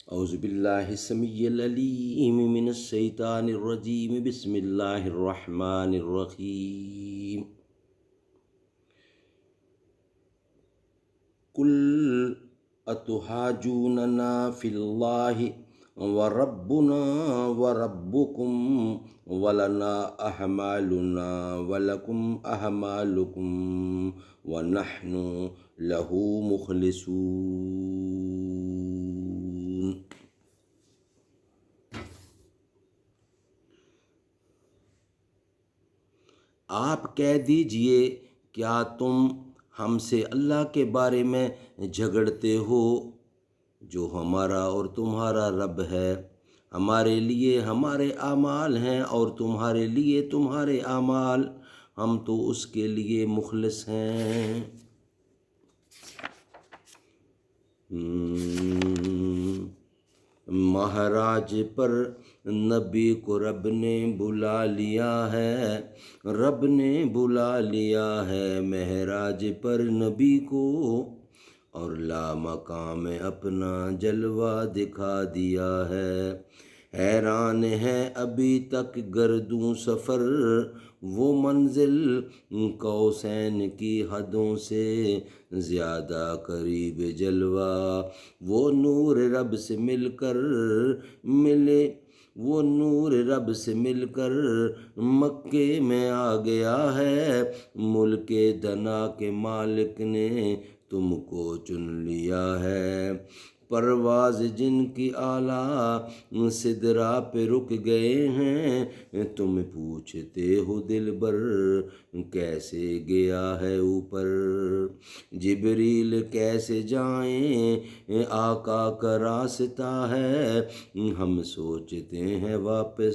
اعوذ باللہ السمیع العلیم من الشیطان الرجیم، بسم اللہ الرحمن الرحیم۔ قل اتحاجوننا فی اللہ وربنا وربکم ولنا احمالنا ولکم احمالکم ونحن لہ مخلصون۔ آپ کہہ دیجئے، کیا تم ہم سے اللہ کے بارے میں جھگڑتے ہو جو ہمارا اور تمہارا رب ہے؟ ہمارے لیے ہمارے اعمال ہیں اور تمہارے لیے تمہارے اعمال، ہم تو اس کے لیے مخلص ہیں۔ مہراج پر نبی کو رب نے بلا لیا ہے، رب نے بلا لیا ہے مہراج پر نبی کو، اور لامقام میں اپنا جلوہ دکھا دیا ہے۔ حیران ہے ابھی تک گردوں سفر، وہ منزل قوسین کی حدوں سے زیادہ قریب جلوہ، وہ نور رب سے مل کر ملے، وہ نور رب سے مل کر مکے میں آ گیا ہے، ملک دنا کے مالک نے تم کو چن لیا ہے۔ پرواز جن کی اعلیٰ سدرا پہ رک گئے ہیں، تم پوچھتے ہو دلبر کیسے گیا ہے اوپر؟ جبریل کیسے جائیں آقا کا راستہ ہے، ہم سوچتے ہیں واپس